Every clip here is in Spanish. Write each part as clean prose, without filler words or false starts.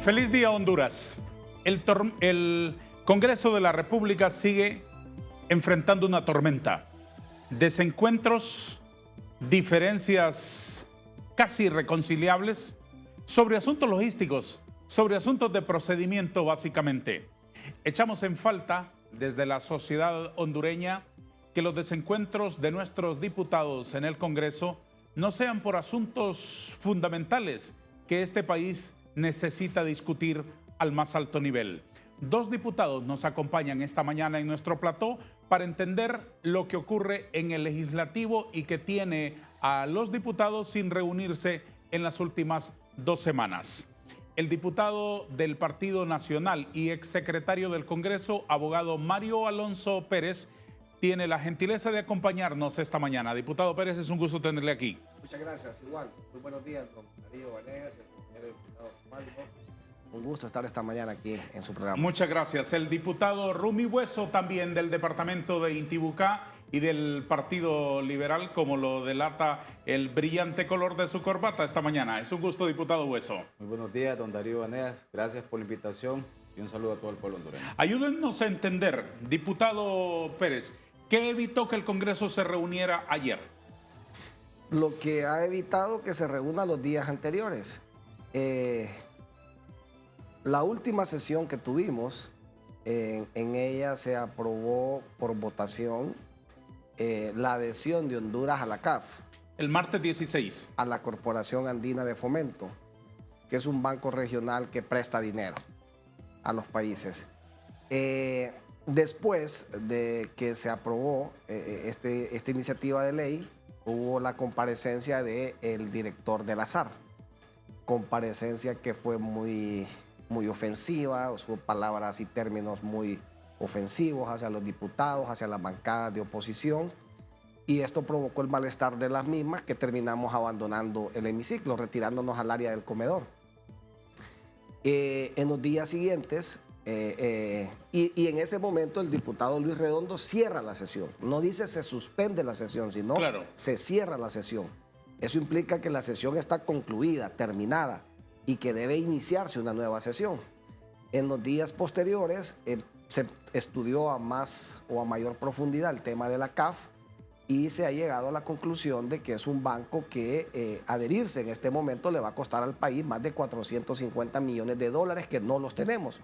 Feliz día, Honduras. El Congreso de la República sigue enfrentando una tormenta. Desencuentros, diferencias casi irreconciliables sobre asuntos logísticos, sobre asuntos de procedimiento básicamente. Echamos en falta desde la sociedad hondureña que los desencuentros de nuestros diputados en el Congreso no sean por asuntos fundamentales que este país necesita discutir al más alto nivel. Dos diputados nos acompañan esta mañana en nuestro plató para entender lo que ocurre en el legislativo y que tiene a los diputados sin reunirse en las últimas 2 semanas. El diputado del Partido Nacional y exsecretario del Congreso, abogado Mario Alonso Pérez, tiene la gentileza de acompañarnos esta mañana. Diputado Pérez, es un gusto tenerle aquí. Muchas gracias, igual. Muy buenos días, don Darío Vanegas, el compañero diputado Mario. Un gusto estar esta mañana aquí en su programa. Muchas gracias. El diputado Rumi Hueso, también del departamento de Intibucá y del Partido Liberal, como lo delata el brillante color de su corbata esta mañana. Es un gusto, diputado Hueso. Muy buenos días, don Darío Vanegas. Gracias por la invitación y un saludo a todo el pueblo hondureño. Ayúdennos a entender, diputado Pérez, ¿qué evitó que el Congreso se reuniera ayer? Lo que ha evitado que se reúna los días anteriores. La última sesión que tuvimos, en ella se aprobó por votación la adhesión de Honduras a la CAF. El martes 16. A la Corporación Andina de Fomento, que es un banco regional que presta dinero a los países. Después de que se aprobó esta iniciativa de ley, hubo la comparecencia del director de la SAR. Comparecencia que fue muy ofensiva, usó palabras y términos muy ofensivos hacia los diputados, hacia las bancadas de oposición, y esto provocó el malestar de las mismas, que terminamos abandonando el hemiciclo, retirándonos al área del comedor. En los días siguientes, y en ese momento el diputado Luis Redondo cierra la sesión. No dice se suspende la sesión, sino claro, se cierra la sesión. Eso implica que la sesión está concluida, terminada, y que debe iniciarse una nueva sesión. En los días posteriores se estudió a más o a mayor profundidad el tema de la CAF y se ha llegado a la conclusión de que es un banco que adherirse en este momento le va a costar al país más de 450 millones de dólares que no los tenemos.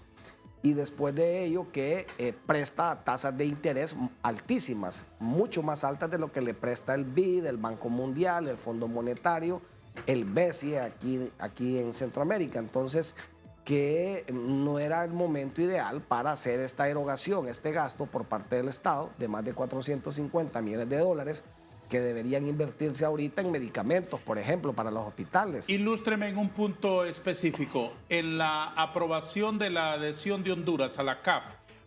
Y después de ello que presta tasas de interés altísimas, mucho más altas de lo que le presta el BID, el Banco Mundial, el Fondo Monetario, el BESIE aquí en Centroamérica. Entonces, que no era el momento ideal para hacer esta erogación, este gasto por parte del Estado de más de 450 millones de dólares que deberían invertirse ahorita en medicamentos, por ejemplo, para los hospitales. Ilústreme en un punto específico. En la aprobación de la adhesión de Honduras a la CAF,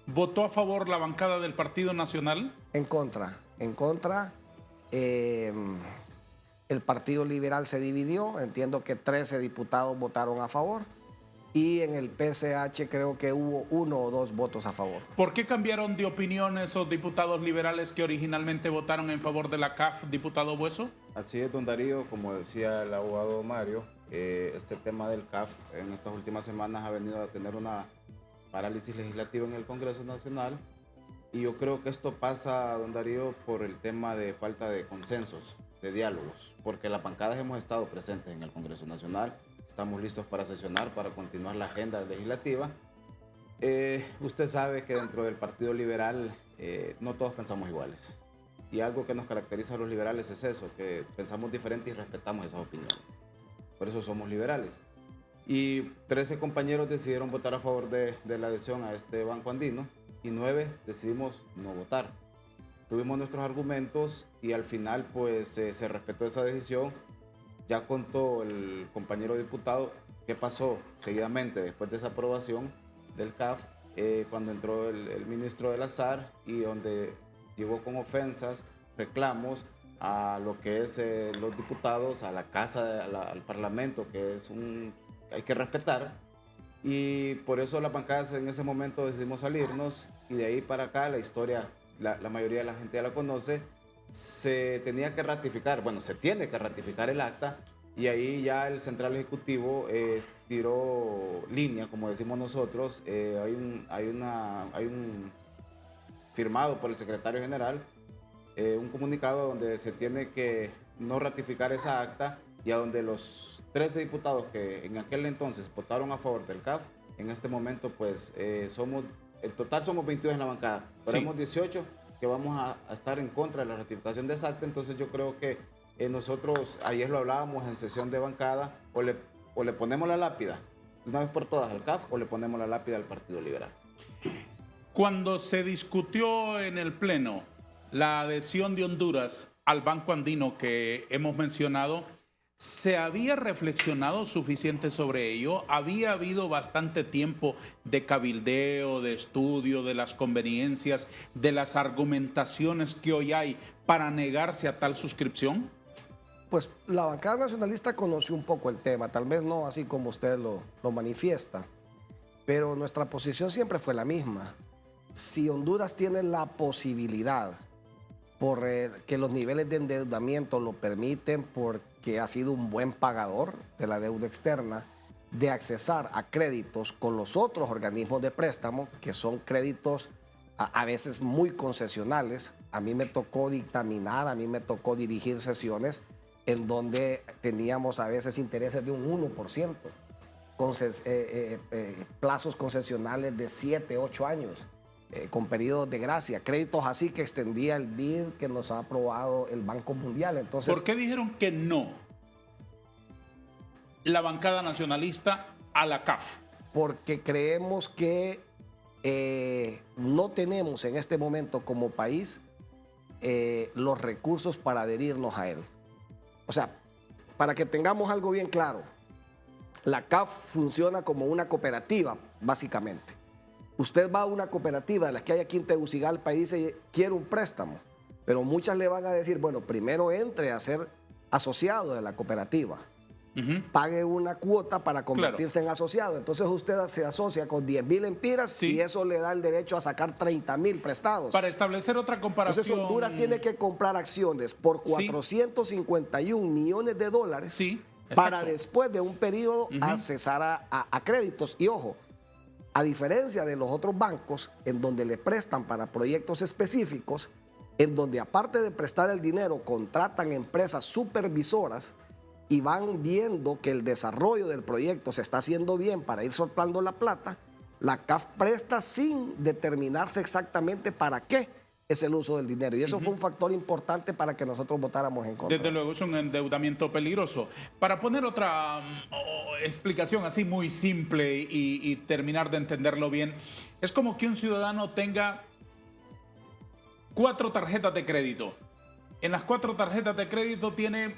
¿votó a favor la bancada del Partido Nacional? En contra. El Partido Liberal se dividió, entiendo que 13 diputados votaron a favor y en el PCH creo que hubo 1 o 2 votos a favor. ¿Por qué cambiaron de opinión esos diputados liberales que originalmente votaron en favor de la CAF, diputado Hueso? Así es, don Darío, como decía el abogado Mario, este tema del CAF en estas últimas semanas ha venido a tener una parálisis legislativa en el Congreso Nacional y yo creo que esto pasa, don Darío, por el tema de falta de consensos, de diálogos, porque las bancadas hemos estado presentes en el Congreso Nacional, estamos listos para sesionar, para continuar la agenda legislativa. Usted sabe que dentro del Partido Liberal no todos pensamos iguales. Y algo que nos caracteriza a los liberales es eso, que pensamos diferente y respetamos esas opiniones. Por eso somos liberales. Y 13 compañeros decidieron votar a favor de la adhesión a este banco andino y 9 decidimos no votar. Tuvimos nuestros argumentos y al final pues se respetó esa decisión. Ya contó el compañero diputado qué pasó seguidamente después de esa aprobación del CAF, cuando entró el ministro de la SAR y donde llegó con ofensas, reclamos a lo que es los diputados, a la casa, al parlamento, que es hay que respetar. Y por eso las bancadas en ese momento decidimos salirnos y de ahí para acá la historia, la mayoría de la gente ya la conoce. Se tenía que ratificar, bueno, se tiene que ratificar el acta y ahí ya el Central Ejecutivo tiró línea, como decimos nosotros. Hay un firmado por el secretario general, un comunicado donde se tiene que no ratificar esa acta, y a donde los 13 diputados que en aquel entonces votaron a favor del CAF, en este momento pues en total somos 22 en la bancada, pero hemos 18 que vamos a estar en contra de la ratificación de esa acta. Entonces yo creo que nosotros, ayer lo hablábamos en sesión de bancada, o le ponemos la lápida de una vez por todas al CAF, o le ponemos la lápida al Partido Liberal. Cuando se discutió en el Pleno la adhesión de Honduras al Banco Andino que hemos mencionado, ¿se había reflexionado suficiente sobre ello? ¿Había habido bastante tiempo de cabildeo, de estudio, de las conveniencias, de las argumentaciones que hoy hay para negarse a tal suscripción? Pues la bancada nacionalista conoció un poco el tema, tal vez no así como usted lo manifiesta, pero nuestra posición siempre fue la misma. Si Honduras tiene la posibilidad, por que los niveles de endeudamiento lo permiten, porque ha sido un buen pagador de la deuda externa, de accesar a créditos con los otros organismos de préstamo, que son créditos a veces muy concesionales. A mí me tocó dictaminar, a mí me tocó dirigir sesiones en donde teníamos a veces intereses de un 1%, plazos concesionales de 7, 8 años. Con periodos de gracia, créditos así que extendía el BID que nos ha aprobado el Banco Mundial. Entonces, ¿por qué dijeron que no la bancada nacionalista a la CAF? Porque creemos que no tenemos en este momento como país los recursos para adherirnos a él. O sea, para que tengamos algo bien claro, la CAF funciona como una cooperativa, básicamente. Usted va a una cooperativa de las que hay aquí en Tegucigalpa y dice, quiero un préstamo, pero muchas le van a decir, bueno, primero entre a ser asociado de la cooperativa, pague una cuota para convertirse en asociado. Entonces usted se asocia con 10,000 empiras y eso le da el derecho a sacar 30,000 prestados. Para establecer otra comparación. Entonces Honduras tiene que comprar acciones por 451 millones de dólares para después de un periodo accesar a créditos. Y ojo, a diferencia de los otros bancos, en donde le prestan para proyectos específicos, en donde aparte de prestar el dinero, contratan empresas supervisoras y van viendo que el desarrollo del proyecto se está haciendo bien para ir soltando la plata, la CAF presta sin determinarse exactamente para qué es el uso del dinero. Y eso fue un factor importante para que nosotros votáramos en contra. Desde luego es un endeudamiento peligroso. Para poner otra explicación así muy simple y terminar de entenderlo bien, es como que un ciudadano tenga 4 tarjetas de crédito. En las 4 tarjetas de crédito tiene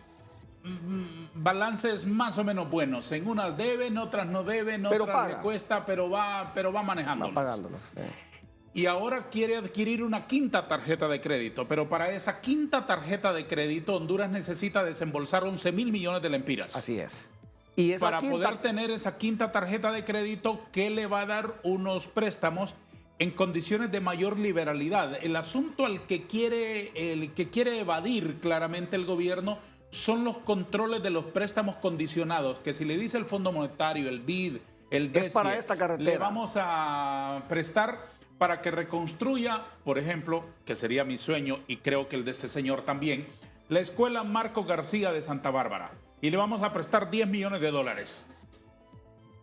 balances más o menos buenos. En unas deben, otras no deben, otras le cuesta, pero va manejándolas. Va pagándolas. Y ahora quiere adquirir una 5ª tarjeta de crédito, pero para esa 5ª tarjeta de crédito Honduras necesita desembolsar 11,000 millones de lempiras. Así es. Y para poder tener esa 5ª tarjeta de crédito que le va a dar unos préstamos en condiciones de mayor liberalidad. El asunto el que quiere evadir claramente el gobierno son los controles de los préstamos condicionados, que si le dice el Fondo Monetario, el BID, el BESIE, es para esta carretera, le vamos a prestar para que reconstruya, por ejemplo, que sería mi sueño y creo que el de este señor también, la escuela Marco García de Santa Bárbara. Y le vamos a prestar 10 millones de dólares.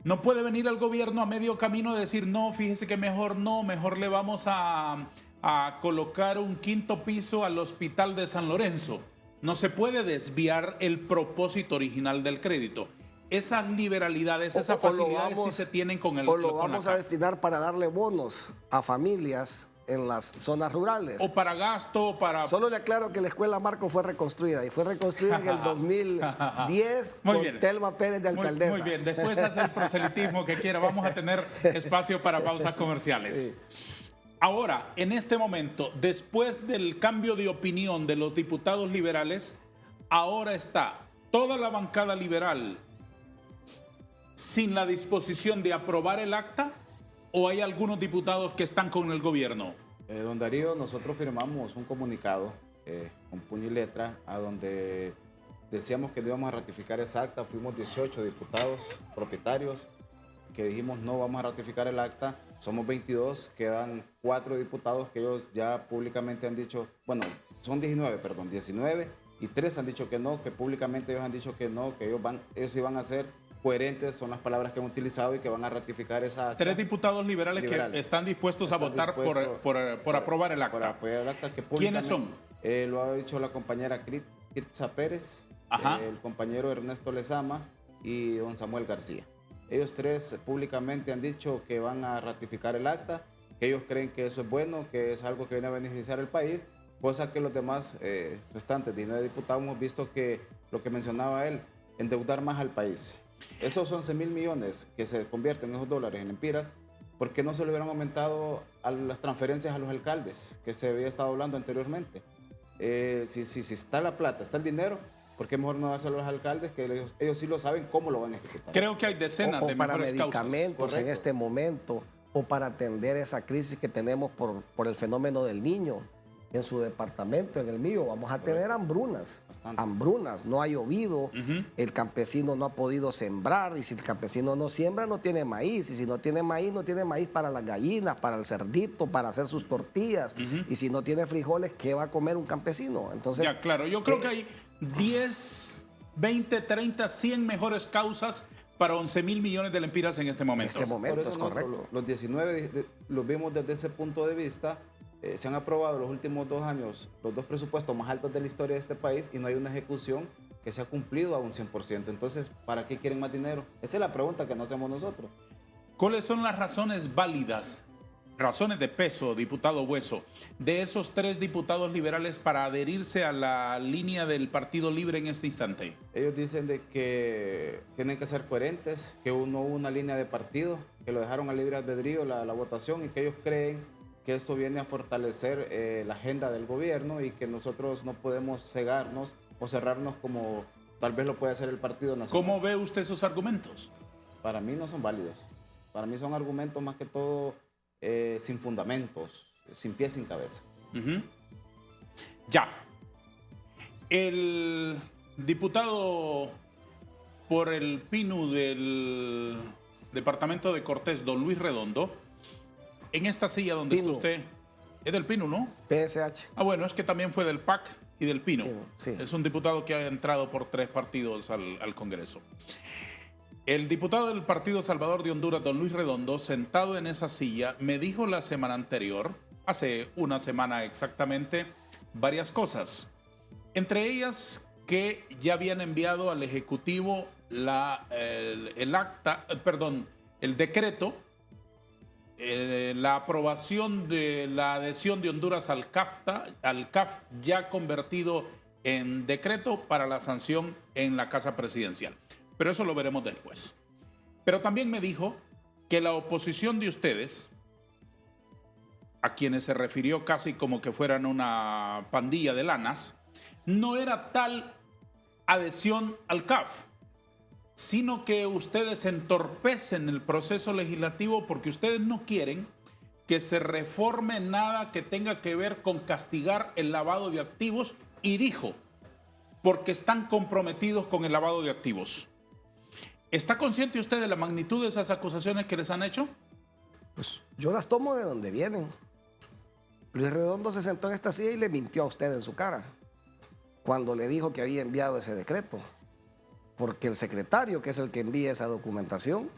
No puede venir el gobierno a medio camino a decir, no, fíjese que mejor le vamos a colocar un 5º piso al hospital de San Lorenzo. No se puede desviar el propósito original del crédito. Esas liberalidades, esas facilidades sí se tienen con el... O lo vamos a destinar para darle bonos a familias en las zonas rurales. O para gasto, o para... Solo le aclaro que la escuela Marco fue reconstruida y fue reconstruida en el 2010 con Telma Pérez de alcaldesa. Muy bien, después hace el proselitismo que quiera. Vamos a tener espacio para pausas comerciales. Sí. Ahora, en este momento, después del cambio de opinión de los diputados liberales, ahora está toda la bancada liberal sin la disposición de aprobar el acta, ¿o hay algunos diputados que están con el gobierno? Don Darío, nosotros firmamos un comunicado con puño y letra a donde decíamos que no íbamos a ratificar esa acta, fuimos 18 diputados propietarios que dijimos no vamos a ratificar el acta, somos 22, quedan 4 diputados que ellos ya públicamente han dicho, bueno, son 19, perdón, 19 y 3 han dicho que no, que públicamente ellos han dicho que no, que ellos iban a ser coherentes, son las palabras que han utilizado y que van a ratificar esa acta. 3 diputados liberales que están dispuestos a votar por aprobar el acta. Por apoyar el acta que ¿Quiénes son? Lo ha dicho la compañera Kitza Pérez, el compañero Ernesto Lezama y don Samuel García. Ellos 3 públicamente han dicho que van a ratificar el acta, que ellos creen que eso es bueno, que es algo que viene a beneficiar al país, cosa que los demás restantes 19 diputados hemos visto que lo que mencionaba él, endeudar más al país. Esos 11.000 millones que se convierten en esos dólares en empiras, ¿por qué no se le hubieran aumentado a las transferencias a los alcaldes que se había estado hablando anteriormente? Si está la plata, está el dinero, ¿por qué mejor no dárselo a los alcaldes que ellos sí lo saben cómo lo van a ejecutar? Creo que hay decenas de para mejores medicamentos causas. en este momento, o para atender esa crisis que tenemos por el fenómeno del niño. En su departamento, en el mío, vamos a tener hambrunas. Bastante. Hambrunas, no ha llovido, el campesino no ha podido sembrar, y si el campesino no siembra, no tiene maíz, y si no tiene maíz para las gallinas, para el cerdito, para hacer sus tortillas, y si no tiene frijoles, ¿qué va a comer un campesino? Entonces, Ya, claro, yo creo que hay 10, 20, 30, 100 mejores causas para 11.000 millones de lempiras en este momento. En este momento. Por eso es nosotros, correcto. los 19 los vimos desde ese punto de vista. Se han aprobado los últimos 2 años los 2 presupuestos más altos de la historia de este país y no hay una ejecución que se ha cumplido a un 100%. Entonces, ¿para qué quieren más dinero? Esa es la pregunta que nos hacemos nosotros. ¿Cuáles son las razones válidas, razones de peso, diputado Hueso, de esos 3 diputados liberales para adherirse a la línea del Partido Libre en este instante? Ellos dicen de que tienen que ser coherentes, que no hubo una línea de partido, que lo dejaron a libre albedrío la votación y que ellos creen que esto viene a fortalecer la agenda del gobierno y que nosotros no podemos cegarnos o cerrarnos como tal vez lo puede hacer el Partido Nacional. ¿Cómo ve usted esos argumentos? Para mí no son válidos. Para mí son argumentos más que todo sin fundamentos, sin pies, sin cabeza. Ya. El diputado por el PINU del departamento de Cortés, don Luis Redondo, en esta silla donde Pino. está usted, es del PINU, ¿no? PSH. Ah, bueno, es que también fue del PAC y del PINU. Sí. Es un diputado que ha entrado por 3 partidos al Congreso. El diputado del Partido Salvador de Honduras, don Luis Redondo, sentado en esa silla, me dijo la semana anterior, hace una semana exactamente, varias cosas. Entre ellas que ya habían enviado al Ejecutivo el decreto, la aprobación de la adhesión de Honduras al CAF ya convertido en decreto para la sanción en la Casa Presidencial. Pero eso lo veremos después. Pero también me dijo que la oposición de ustedes, a quienes se refirió casi como que fueran una pandilla de lanas, no era tal adhesión al CAF, sino que ustedes entorpecen el proceso legislativo porque ustedes no quieren que se reforme nada que tenga que ver con castigar el lavado de activos, y dijo, porque están comprometidos con el lavado de activos. ¿Está consciente usted de la magnitud de esas acusaciones que les han hecho? Pues yo las tomo de donde vienen. Luis Redondo se sentó en esta silla y le mintió a usted en su cara cuando le dijo que había enviado ese decreto. Porque el secretario, que es el que envía esa documentación,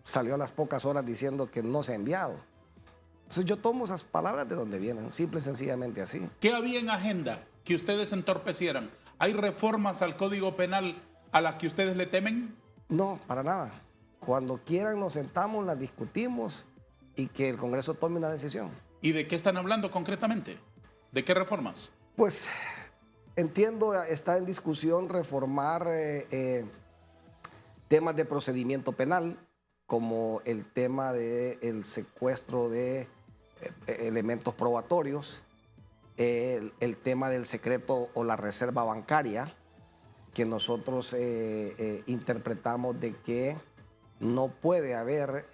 salió a las pocas horas diciendo que no se ha enviado. Entonces yo tomo esas palabras de donde vienen, simple y sencillamente así. ¿Qué había en agenda que ustedes entorpecieran? ¿Hay reformas al Código Penal a las que ustedes le temen? No, para nada. Cuando quieran nos sentamos, las discutimos y que el Congreso tome una decisión. ¿Y de qué están hablando concretamente? ¿De qué reformas? Pues entiendo, está en discusión reformar temas de procedimiento penal, como el tema del secuestro de elementos probatorios, el tema del secreto o la reserva bancaria, que nosotros interpretamos de que no puede haber,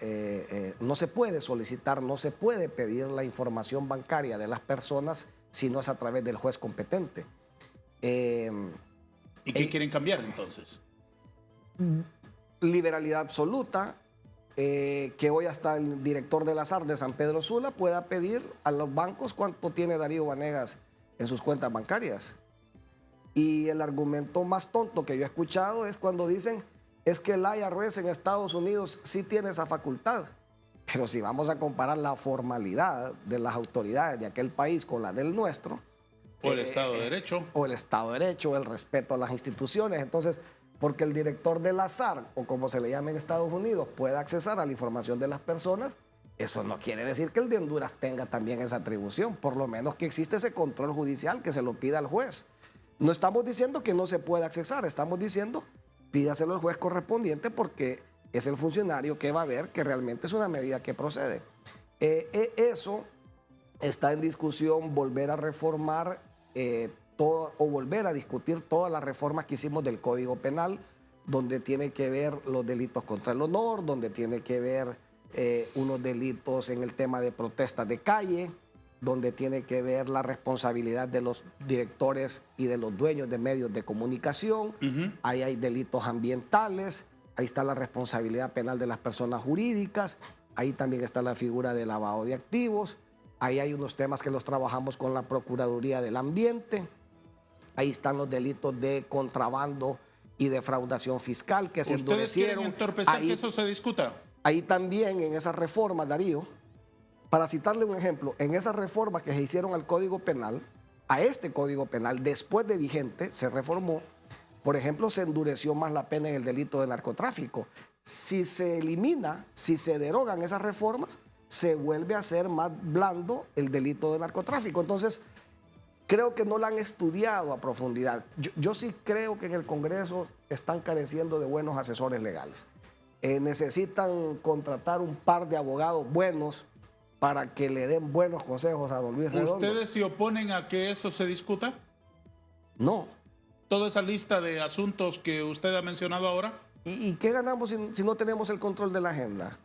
no se puede solicitar, no se puede pedir la información bancaria de las personas si no es a través del juez competente. ¿Y qué quieren cambiar entonces? Liberalidad absoluta, que hoy hasta el director del ASAR de San Pedro Sula pueda pedir a los bancos cuánto tiene Darío Vanegas en sus cuentas bancarias. Y el argumento más tonto que yo he escuchado es cuando dicen es que el IRS en Estados Unidos sí tiene esa facultad. Pero si vamos a comparar la formalidad de las autoridades de aquel país con la del nuestro, O el Estado de Derecho. o el Estado de Derecho, el respeto a las instituciones, entonces, porque el director del ASAR, o como se le llama en Estados Unidos, pueda accesar a la información de las personas, eso no quiere decir que el de Honduras tenga también esa atribución, por lo menos que existe ese control judicial que se lo pida al juez. No estamos diciendo que no se pueda accesar, estamos diciendo pídaselo al juez correspondiente porque es el funcionario que va a ver que realmente es una medida que procede. Eso está en discusión, volver a reformar o volver a discutir todas las reformas que hicimos del Código Penal, donde tiene que ver los delitos contra el honor, donde tiene que ver unos delitos en el tema de protestas de calle, donde tiene que ver la responsabilidad de los directores y de los dueños de medios de comunicación. Ahí hay delitos ambientales, ahí está la responsabilidad penal de las personas jurídicas, ahí también está la figura de lavado de activos, ahí hay unos temas que los trabajamos con la Procuraduría del Ambiente, ahí están los delitos de contrabando y defraudación fiscal que se ¿Ustedes quieren endurecieron. entorpecer que eso se discuta? Ahí también en esas reformas, Darío, para citarle un ejemplo, en esas reformas que se hicieron al Código Penal, a este Código Penal, después de vigente, se reformó, por ejemplo, se endureció más la pena en el delito de narcotráfico. Si se elimina, si se derogan esas reformas, se vuelve a ser más blando el delito de narcotráfico. Entonces, creo que no la han estudiado a profundidad. Yo sí creo que en el Congreso están careciendo de buenos asesores legales. Necesitan contratar un par de abogados buenos para que le den buenos consejos a don Luis Redondo. ¿Ustedes se oponen a que eso se discuta? No. Toda esa lista de asuntos que usted ha mencionado ahora. ¿Y qué ganamos si no tenemos el control de la agenda?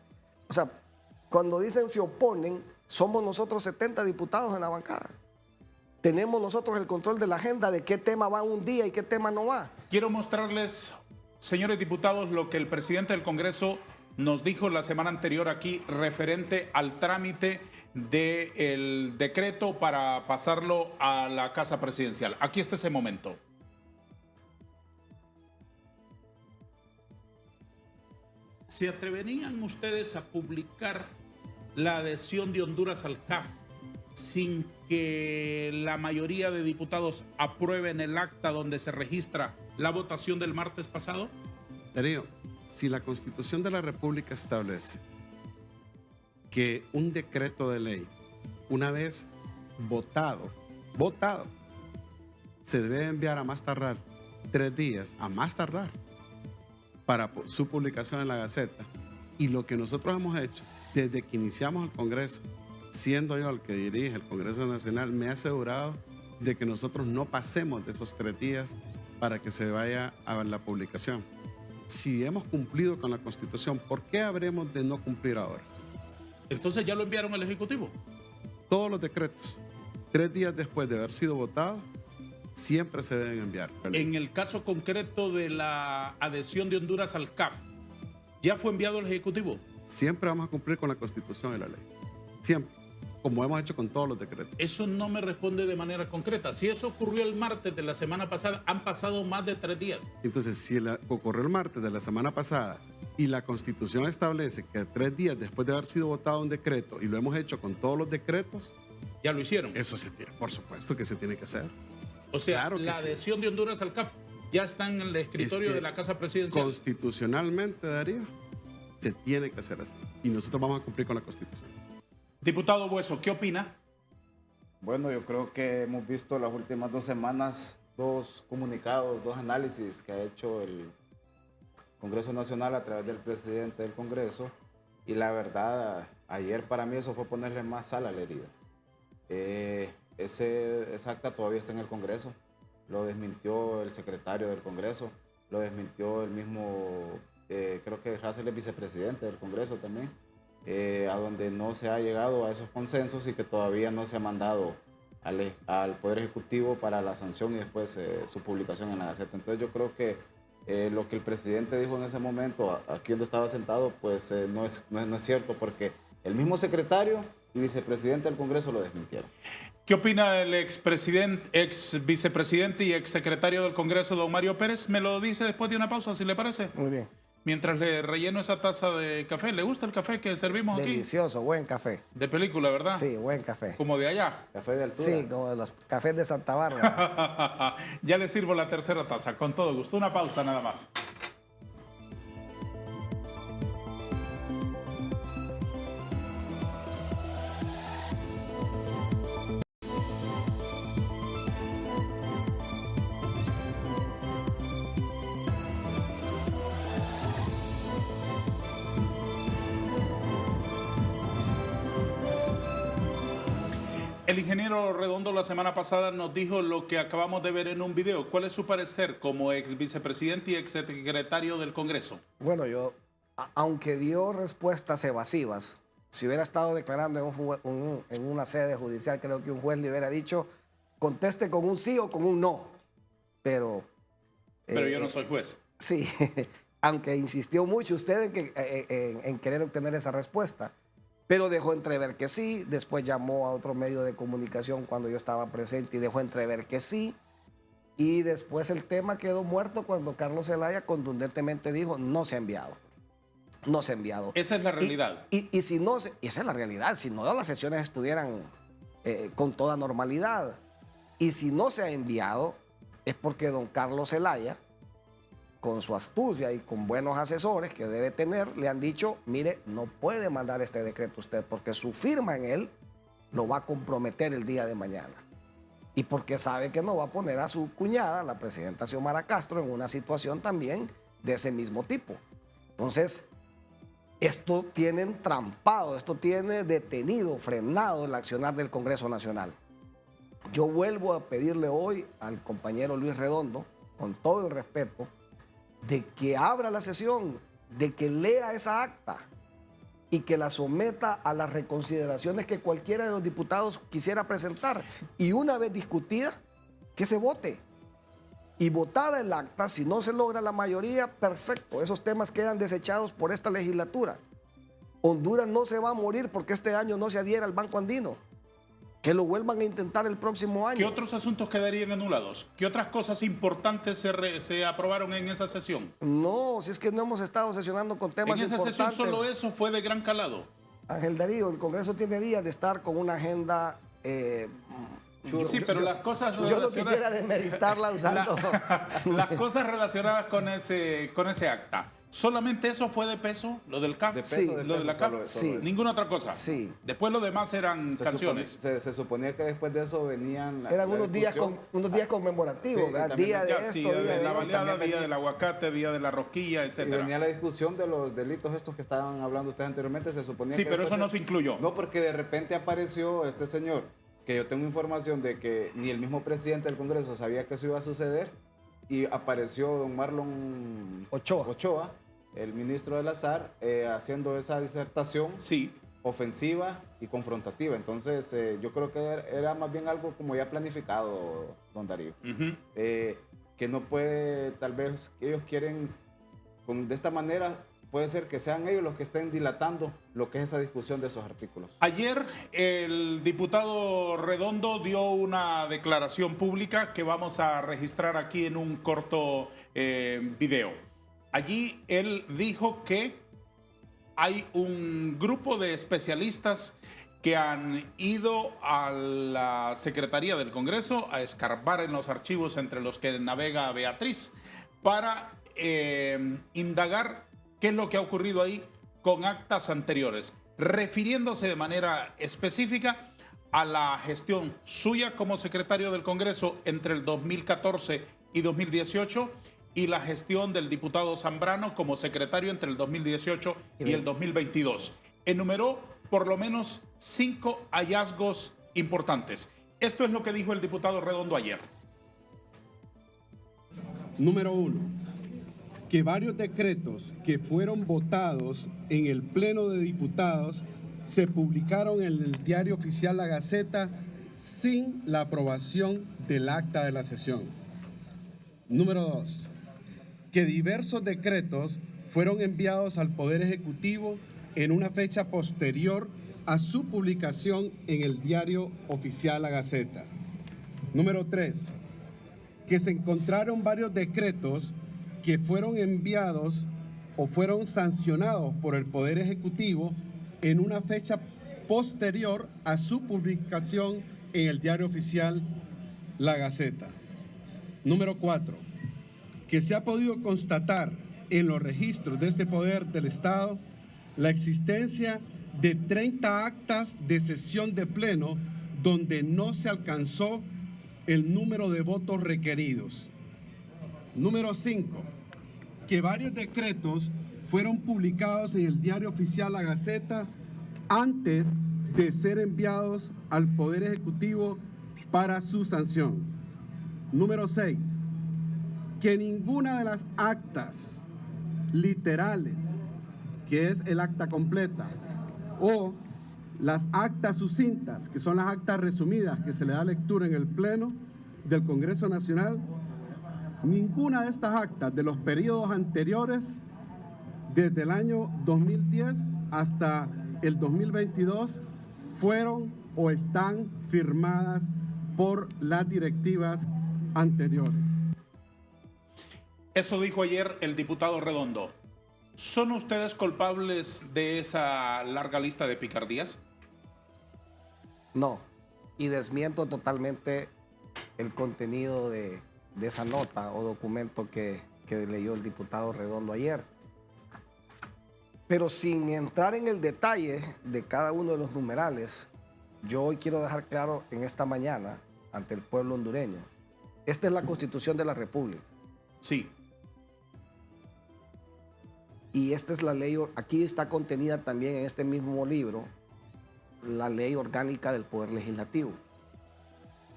O sea, cuando dicen se oponen, somos nosotros 70 diputados en la bancada. Tenemos nosotros el control de la agenda de qué tema va un día y qué tema no va. Quiero mostrarles, señores diputados, lo que el presidente del Congreso nos dijo la semana anterior aquí referente al trámite del decreto para pasarlo a la Casa Presidencial. Aquí está ese momento. ¿Se atreverían ustedes a publicar la adhesión de Honduras al CAF sin que la mayoría de diputados aprueben el acta donde se registra la votación del martes pasado? Darío, si la Constitución de la República establece que un decreto de ley, una vez votado, se debe enviar a más tardar 3 días, a más tardar, para su publicación en la Gaceta, y lo que nosotros hemos hecho desde que iniciamos el Congreso, siendo yo el que dirige el Congreso Nacional, me he asegurado de que nosotros no pasemos de esos 3 días para que se vaya a la publicación. Si hemos cumplido con la Constitución, ¿por qué habremos de no cumplir ahora? Entonces ya lo enviaron al Ejecutivo. Todos los decretos, 3 días después de haber sido votados, siempre se deben enviar. En el caso concreto de la adhesión de Honduras al CAF, ¿ya fue enviado al Ejecutivo? Siempre vamos a cumplir con la Constitución y la ley. Siempre. Como hemos hecho con todos los decretos. Eso no me responde de manera concreta. Si eso ocurrió el martes de la semana pasada, han pasado más de 3 días. Entonces, si ocurrió el martes de la semana pasada y la Constitución establece que 3 días después de haber sido votado un decreto, y lo hemos hecho con todos los decretos, ya lo hicieron. eso se tiene, por supuesto que se tiene que hacer. O sea, Claro que la sí. adhesión de Honduras al CAF ya está en el escritorio de la Casa Presidencial. Constitucionalmente, Darío, se tiene que hacer así. Y nosotros vamos a cumplir con la Constitución. Diputado Bueso, ¿qué opina? Bueno, yo creo que hemos visto las últimas 2 semanas 2 comunicados, 2 análisis que ha hecho el Congreso Nacional a través del presidente del Congreso, y la verdad, ayer para mí eso fue ponerle más sal a la herida. Esa acta todavía está en el Congreso, lo desmintió el secretario del Congreso, lo desmintió el mismo, creo que Russell es vicepresidente del Congreso también, a donde no se ha llegado a esos consensos y que todavía no se ha mandado al Poder Ejecutivo para la sanción y después su publicación en la Gaceta. Entonces yo creo que lo que el presidente dijo en ese momento, aquí donde estaba sentado, pues no es cierto, porque el mismo secretario y vicepresidente del Congreso lo desmintieron. ¿Qué opina el ex vicepresidente y ex secretario del Congreso, don Mario Pérez? Me lo dice después de una pausa, si le parece. Muy bien. Mientras le relleno esa taza de café. ¿Le gusta el café que servimos aquí? Delicioso, buen café. De película, ¿verdad? Sí, buen café. Como de allá. Café de altura. Sí, como de los cafés de Santa Bárbara. Ya le sirvo la tercera taza, con todo gusto. Una pausa nada más. El ingeniero Redondo la semana pasada nos dijo lo que acabamos de ver en un video. ¿Cuál es su parecer como ex vicepresidente y ex secretario del Congreso? Bueno, yo, aunque dio respuestas evasivas, si hubiera estado declarando en una sede judicial, creo que un juez le hubiera dicho, conteste con un sí o con un no. Pero yo no soy juez. Sí, aunque insistió mucho usted en querer obtener esa respuesta. Pero dejó entrever que sí, después llamó a otro medio de comunicación cuando yo estaba presente y dejó entrever que sí. Y después el tema quedó muerto cuando Carlos Zelaya contundentemente dijo, no se ha enviado. No se ha enviado. Esa es la realidad. Y si no, esa es la realidad. Si no, las sesiones estuvieran con toda normalidad. Y si no se ha enviado, es porque don Carlos Zelaya, con su astucia y con buenos asesores que debe tener, le han dicho, mire, no puede mandar este decreto usted porque su firma en él lo va a comprometer el día de mañana. Y porque sabe que no va a poner a su cuñada, la presidenta Xiomara Castro, en una situación también de ese mismo tipo. Entonces, esto tiene entrampado, esto tiene detenido, frenado el accionar del Congreso Nacional. Yo vuelvo a pedirle hoy al compañero Luis Redondo, con todo el respeto, de que abra la sesión, de que lea esa acta y que la someta a las reconsideraciones que cualquiera de los diputados quisiera presentar. Y una vez discutida, que se vote. Y votada el acta, si no se logra la mayoría, perfecto. Esos temas quedan desechados por esta legislatura. Honduras no se va a morir porque este año no se adhiera al Banco Andino. Que lo vuelvan a intentar el próximo año. ¿Qué otros asuntos quedarían anulados? ¿Qué otras cosas importantes se aprobaron en esa sesión? No, si es que no hemos estado sesionando con temas importantes. En esa sesión solo eso fue de gran calado. Ángel Darío, el Congreso tiene días de estar con una agenda... sí, pero las cosas... Yo no quisiera desmeritarla usando... las cosas relacionadas con ese acta. ¿Solamente eso fue de peso? ¿Lo del CAF? De peso, Sí. de ¿Lo de la peso, CAF? solo eso. ¿Ninguna otra cosa? Sí. Después lo demás eran canciones. Se suponía que después de eso venían... Eran unos días conmemorativos, Sí, ¿verdad? también Día de Ya, esto, sí, día de la de baleada, otro. día del aguacate, día de la rosquilla, Y etc. venía la discusión de los delitos estos que estaban hablando ustedes anteriormente, se suponía Sí, que... pero eso después no se incluyó. No, porque de repente apareció este señor, que yo tengo información de que ni el mismo presidente del Congreso sabía que eso iba a suceder, y apareció don Marlon Ochoa. el ministro del Azar, haciendo esa disertación Sí. ofensiva y confrontativa. Entonces, yo creo que era más bien algo como ya planificado, don Darío. Ujú. Que no puede, tal vez, que ellos quieren, de esta manera, puede ser que sean ellos los que estén dilatando lo que es esa discusión de esos artículos. Ayer el diputado Redondo dio una declaración pública que vamos a registrar aquí en un corto video. Allí él dijo que hay un grupo de especialistas que han ido a la Secretaría del Congreso a escarbar en los archivos entre los que navega Beatriz para indagar qué es lo que ha ocurrido ahí con actas anteriores, refiriéndose de manera específica a la gestión suya como secretario del Congreso entre el 2014 y 2018 y la gestión del diputado Zambrano como secretario entre el 2018 y el 2022. Enumeró por lo menos 5 hallazgos importantes. Esto es lo que dijo el diputado Redondo ayer. Número 1. Que varios decretos que fueron votados en el Pleno de Diputados se publicaron en el Diario Oficial La Gaceta sin la aprobación del acta de la sesión. Número 2. Que diversos decretos fueron enviados al Poder Ejecutivo en una fecha posterior a su publicación en el Diario Oficial La Gaceta. Número 3. Que se encontraron varios decretos que fueron enviados o fueron sancionados por el Poder Ejecutivo en una fecha posterior a su publicación en el Diario Oficial La Gaceta. Número 4. Que se ha podido constatar en los registros de este poder del Estado la existencia de 30 actas de sesión de pleno donde no se alcanzó el número de votos requeridos. Número 5. Que varios decretos fueron publicados en el Diario Oficial La Gaceta antes de ser enviados al Poder Ejecutivo para su sanción. Número 6. Que ninguna de las actas literales, que es el acta completa, o las actas sucintas, que son las actas resumidas que se le da lectura en el Pleno del Congreso Nacional, ninguna de estas actas de los periodos anteriores, desde el año 2010 hasta el 2022, fueron o están firmadas por las directivas anteriores. Eso dijo ayer el diputado Redondo. ¿Son ustedes culpables de esa larga lista de picardías? No, y desmiento totalmente el contenido de esa nota o documento que leyó el diputado Redondo ayer. Pero sin entrar en el detalle de cada uno de los numerales, yo hoy quiero dejar claro en esta mañana ante el pueblo hondureño, esta es la Constitución de la República. Sí. Y esta es la ley, aquí está contenida también en este mismo libro, la ley orgánica del Poder Legislativo.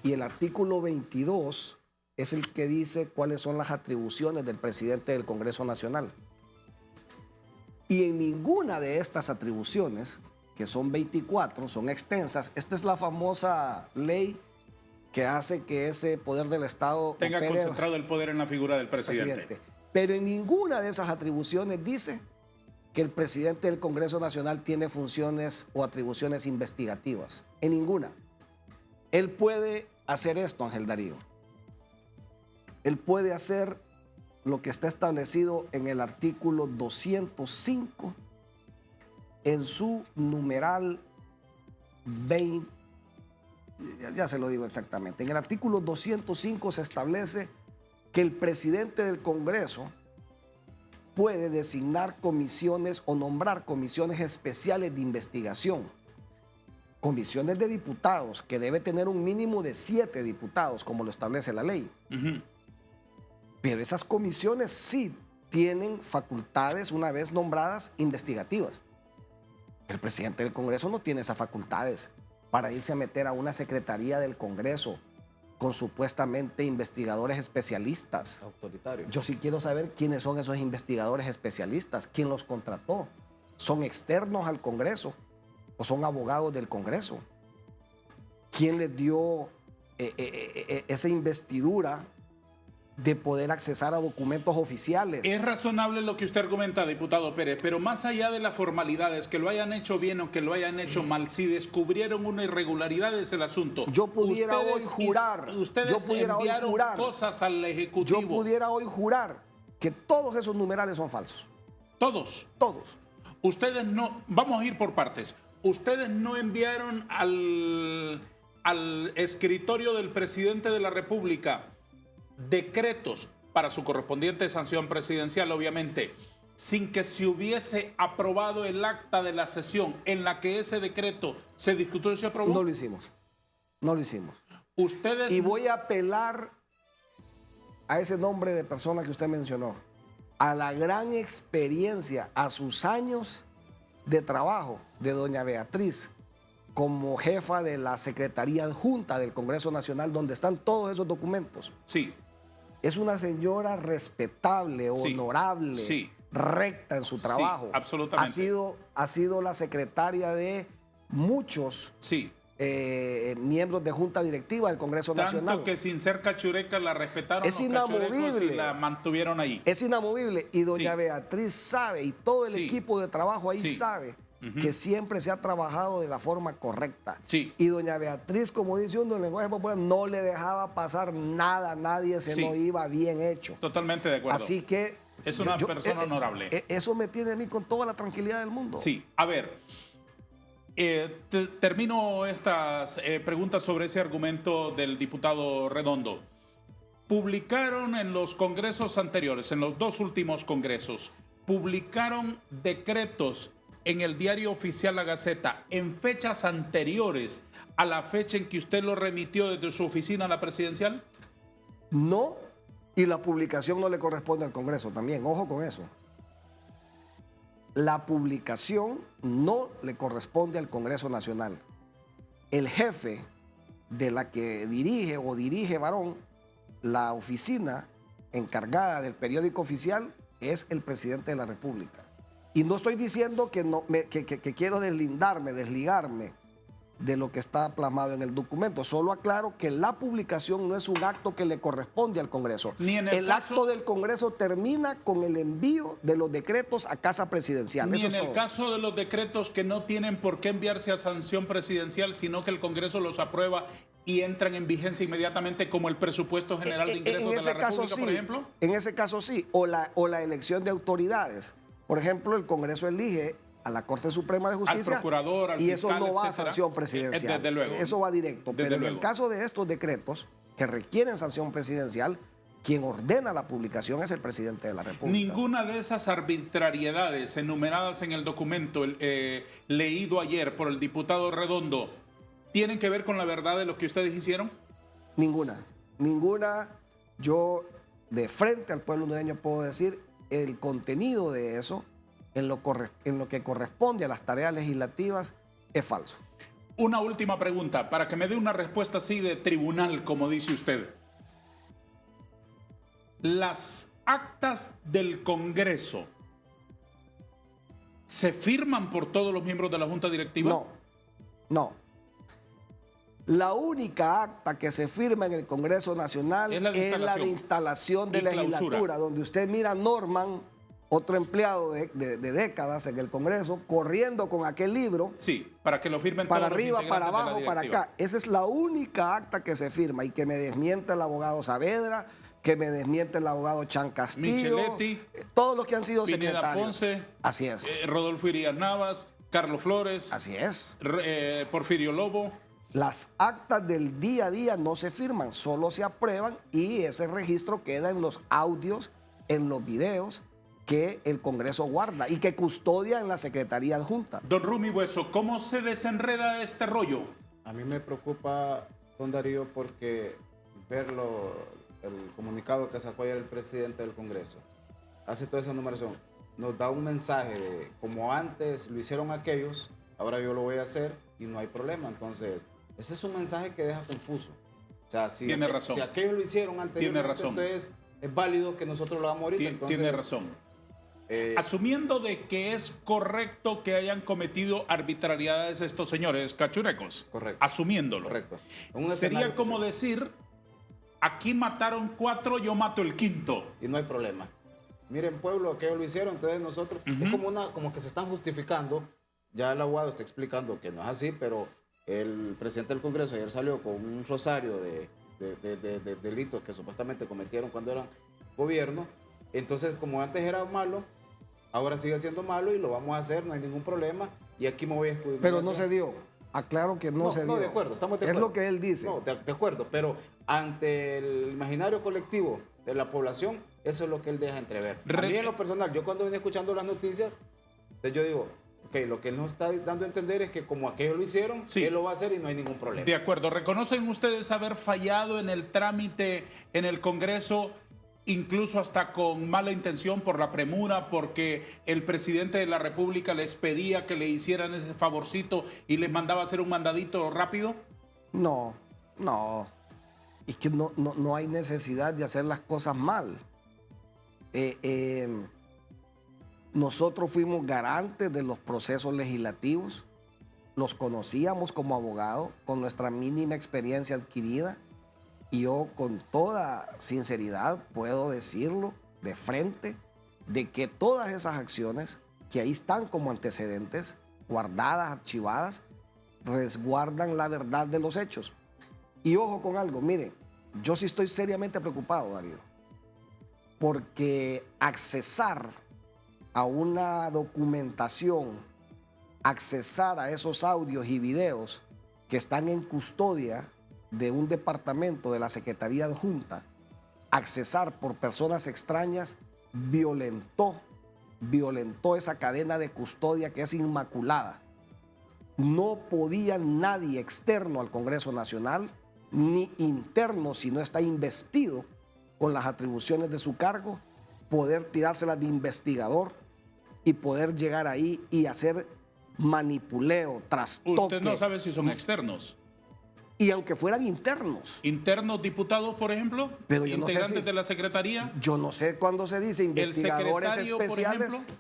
Y el artículo 22 es el que dice cuáles son las atribuciones del presidente del Congreso Nacional. Y en ninguna de estas atribuciones, que son 24, son extensas, esta es la famosa ley que hace que ese poder del Estado tenga opere, concentrado el poder en la figura del presidente. Pero en ninguna de esas atribuciones dice que el presidente del Congreso Nacional tiene funciones o atribuciones investigativas. En ninguna. Él puede hacer esto, Ángel Darío. Él puede hacer lo que está establecido en el artículo 205, en su numeral 20. Ya se lo digo exactamente. En el artículo 205 se establece que el presidente del Congreso puede designar comisiones o nombrar comisiones especiales de investigación. Comisiones de diputados, que debe tener un mínimo de 7 diputados, como lo establece la ley. Pero esas comisiones sí tienen facultades, una vez nombradas, investigativas. El presidente del Congreso no tiene esas facultades para irse a meter a una secretaría del Congreso con supuestamente investigadores especialistas. Autoritario. Yo sí quiero saber quiénes son esos investigadores especialistas, quién los contrató. ¿Son externos al Congreso o son abogados del Congreso? ¿Quién les dio esa investidura de poder accesar a documentos oficiales? Es razonable lo que usted argumenta, diputado Pérez, pero más allá de las formalidades, que lo hayan hecho bien o que lo hayan hecho mal, si descubrieron una irregularidad es el asunto. Yo pudiera hoy jurar, ustedes enviaron cosas al Ejecutivo. Yo pudiera hoy jurar que todos esos numerales son falsos. Todos. Todos. Ustedes no, vamos a ir por partes. Ustedes no enviaron al escritorio del presidente de la República decretos para su correspondiente sanción presidencial, obviamente, sin que se hubiese aprobado el acta de la sesión en la que ese decreto se discutió y se aprobó. No lo hicimos. No lo hicimos. Ustedes... Y voy a apelar a ese nombre de persona que usted mencionó, a la gran experiencia, a sus años de trabajo de doña Beatriz como jefa de la Secretaría Adjunta del Congreso Nacional, donde están todos esos documentos. Sí. Es una señora respetable, Sí. honorable, Sí. recta en su trabajo. Sí, absolutamente. Ha sido la secretaria de muchos Sí. miembros de junta directiva del Congreso Nacional. Tanto que sin ser cachureca la respetaron Es los cachurecos y inamovible. la mantuvieron ahí. Es inamovible y doña Sí. Beatriz sabe y todo el Sí. equipo de trabajo ahí Sí. sabe Ujú. que siempre se ha trabajado de la forma correcta. Sí. Y doña Beatriz, como dice uno en lenguaje popular, no le dejaba pasar nada a nadie si Sí. no iba bien hecho. Totalmente de acuerdo. Así que... Es una persona honorable. Eso me tiene a mí con toda la tranquilidad del mundo. Sí, a ver, termino estas preguntas sobre ese argumento del diputado Redondo. Publicaron en los congresos anteriores, en los 2 últimos congresos, publicaron decretos en el diario oficial La Gaceta en fechas anteriores a la fecha en que usted lo remitió desde su oficina a la presidencial. No, y la publicación no le corresponde al Congreso también, ojo con eso. La publicación no le corresponde al Congreso Nacional. El jefe de la que dirige Varón, la oficina encargada del periódico oficial es el presidente de la República. Y no estoy diciendo que quiero desligarme de lo que está plasmado en el documento. Solo aclaro que la publicación no es un acto que le corresponde al Congreso. Ni en el acto del Congreso termina con el envío de los decretos a Casa Presidencial. Ni Eso en es el todo. caso de los decretos que no tienen por qué enviarse a sanción presidencial, sino que el Congreso los aprueba y entran en vigencia inmediatamente, como el presupuesto general de ingresos de la República, por ejemplo. En ese caso sí, o la elección de autoridades. Por ejemplo, el Congreso elige a la Corte Suprema de Justicia Al procurador, al y eso fiscal, no va a etcétera. sanción presidencial. Desde luego. Eso va directo. Desde Pero en luego. el caso de estos decretos que requieren sanción presidencial, quien ordena la publicación es el presidente de la República. Ninguna de esas arbitrariedades enumeradas en el documento leído ayer por el diputado Redondo tienen que ver con la verdad de lo que ustedes hicieron. Ninguna. Yo de frente al pueblo hondureño puedo decir el contenido de eso en lo que corresponde a las tareas legislativas es falso. Una última pregunta, para que me dé una respuesta así de tribunal, como dice usted. Las actas del Congreso se firman por todos los miembros de la Junta Directiva. No. La única acta que se firma en el Congreso Nacional Es la de instalación de y clausura. legislatura, donde usted mira a Norman, otro empleado de décadas en el Congreso, corriendo con aquel libro, Sí, para que lo firmen para todos los arriba, para integrantes de la abajo, para directiva. acá. Esa es la única acta que se firma y que me desmiente el abogado Saavedra, que me desmiente el abogado Chan Castillo, Micheletti, todos los que han sido Pineda secretarios. Ponce, Así es, Rodolfo Irías Navas, Carlos Flores, así es. Porfirio Lobo. Las actas del día a día no se firman, solo se aprueban y ese registro queda en los audios, en los videos que el Congreso guarda y que custodia en la Secretaría Adjunta. Don Rumi Bueso, ¿cómo se desenreda este rollo? A mí me preocupa, don Darío, porque el comunicado que sacó ayer el presidente del Congreso, hace toda esa numeración, nos da un mensaje de como antes lo hicieron aquellos, ahora yo lo voy a hacer y no hay problema. Entonces, ese es un mensaje que deja confuso. O sea, Tiene razón. si aquellos lo hicieron anteriormente, razón. entonces es válido que nosotros lo hagamos ahorita. Entonces, Tiene razón. Asumiendo de que es correcto que hayan cometido arbitrariedades estos señores cachurecos. Correcto. Asumiéndolo. Correcto. En un Sería escenario como posible. decir, aquí mataron 4, yo mato el quinto. Y no hay problema. Miren, pueblo, aquellos lo hicieron, entonces nosotros, es como que se están justificando. Ya el abogado está explicando que no es así, pero el presidente del Congreso ayer salió con un rosario de delitos que supuestamente cometieron cuando eran gobierno. Entonces, como antes era malo, ahora sigue siendo malo y lo vamos a hacer, no hay ningún problema. Y aquí me voy a escudriñar. Pero no se dio. Aclaro que no se dio. No, de acuerdo, estamos de Es acuerdo. lo que él dice. No, de acuerdo, pero ante el imaginario colectivo de la población, eso es lo que él deja entrever. A mí en lo personal, yo cuando venía escuchando las noticias, entonces yo digo, ok, lo que él nos está dando a entender es que como aquellos lo hicieron, Sí. él lo va a hacer y no hay ningún problema. De acuerdo. ¿Reconocen ustedes haber fallado en el trámite en el Congreso, incluso hasta con mala intención por la premura, porque el presidente de la República les pedía que le hicieran ese favorcito y les mandaba a hacer un mandadito rápido? No. Es que no hay necesidad de hacer las cosas mal. Nosotros fuimos garantes de los procesos legislativos. los conocíamos como abogado, con nuestra mínima experiencia adquirida, y yo con toda sinceridad puedo decirlo de frente, de que todas esas acciones que ahí están como antecedentes, guardadas, archivadas, resguardan la verdad de los hechos. Y ojo con algo, mire, yo sí estoy seriamente preocupado, Darío, porque accesar a una documentación, accesar a esos audios y videos que están en custodia de un departamento de la Secretaría Adjunta, accesar por personas extrañas, violentó esa cadena de custodia que es inmaculada. No podía nadie externo al Congreso Nacional, ni interno si no está investido con las atribuciones de su cargo, poder tirárselas de investigador y poder llegar ahí y hacer manipuleo, trastoque. Usted no sabe si son externos. Y aunque fueran internos. Internos diputados, por ejemplo, Pero yo no sé integrantes si- de la Secretaría. Yo no sé cuándo se dice investigadores secretario, por especiales. ejemplo.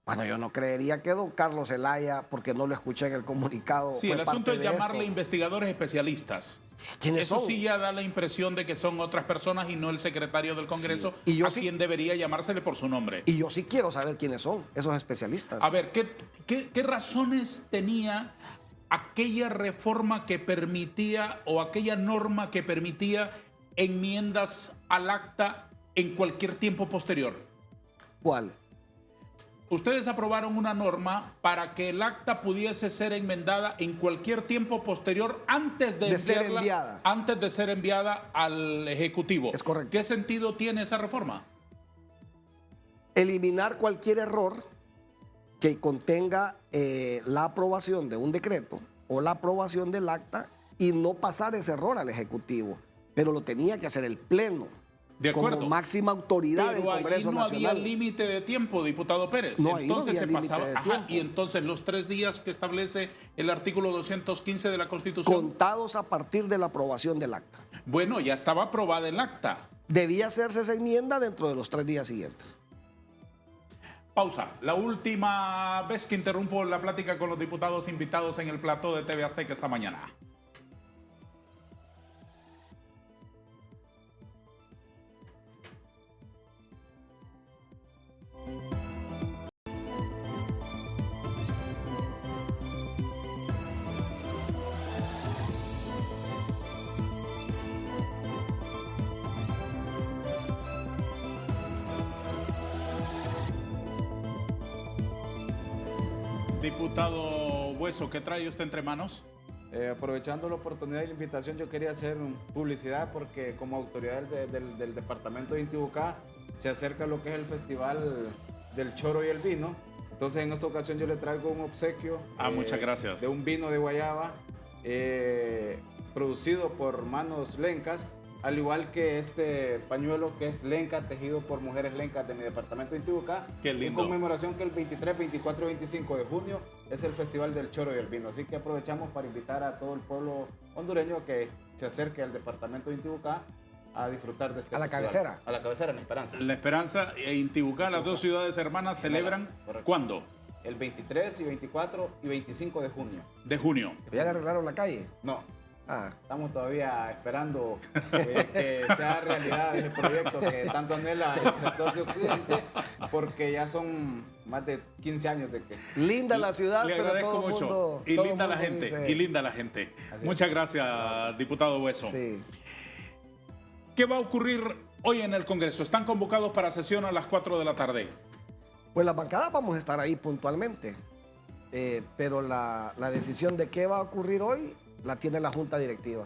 Bueno, yo no creería que don Carlos Zelaya, porque no lo escuché en el comunicado. Sí, fue el asunto parte es de llamarle esto. investigadores especialistas. Sí, ¿quiénes Eso son? sí ya da la impresión de que son otras personas y no el secretario del Congreso, Sí. Y yo a sí- quien debería llamársele por su nombre. Y yo sí quiero saber quiénes son esos especialistas. A ver, ¿qué razones tenía aquella reforma que permitía o aquella norma que permitía enmiendas al acta en cualquier tiempo posterior? ¿Cuál? Ustedes aprobaron una norma para que el acta pudiese ser enmendada en cualquier tiempo posterior antes de ser enviarla- enviada. antes de ser enviada al Ejecutivo. Es correcto. ¿Qué sentido tiene esa reforma? Eliminar cualquier error que contenga la aprobación de un decreto o la aprobación del acta y no pasar ese error al Ejecutivo. Pero lo tenía que hacer el Pleno. De acuerdo. Como máxima autoridad del Pero ahí Congreso no había Nacional. límite de tiempo, diputado Pérez. No, ahí no Entonces había se límite pasaba. de Ajá, tiempo. y entonces los 3 días que establece el artículo 215 de la Constitución. Contados a partir de la aprobación del acta. Bueno, ya estaba aprobada el acta. Debía hacerse esa enmienda dentro de los 3 días siguientes. Pausa. La última vez que interrumpo la plática con los diputados invitados en el plató de TV Azteca esta mañana. Diputado Hueso, ¿qué trae usted entre manos? Aprovechando la oportunidad y la invitación, yo quería hacer publicidad porque como autoridad del departamento de Intibucá se acerca lo que es el Festival del Choro y el Vino. Entonces en esta ocasión yo le traigo un obsequio. Muchas gracias. De un vino de guayaba producido por manos lencas, al igual que este pañuelo que es lenca, tejido por mujeres lencas de mi departamento de Intibucá. Qué lindo. En conmemoración que el 23, 24 y 25 de junio es el Festival del Choro y el Vino. Así que aprovechamos para invitar a todo el pueblo hondureño que se acerque al departamento de Intibucá a disfrutar de este A la festival. cabecera. A la cabecera, en Esperanza. La Esperanza e Intibucá, las dos ciudades hermanas, celebran Correcto. ¿cuándo? El 23 y 24 y 25 de junio. De junio. ¿Ya le arreglaron la calle? No, Ah, estamos todavía esperando que sea realidad ese proyecto que tanto anhela el sector de Occidente, porque ya son más de 15 años de que... linda la ciudad, Le pero agradezco todo el mucho. mundo... Y todo el linda la mundo gente. dice- Y linda la gente. Así es. Muchas gracias, diputado Hueso. Sí. ¿Qué va a ocurrir hoy en el Congreso? Están convocados para sesión a las 4 de la tarde. Pues las bancadas vamos a estar ahí puntualmente, pero la decisión de qué va a ocurrir hoy la tiene la Junta Directiva.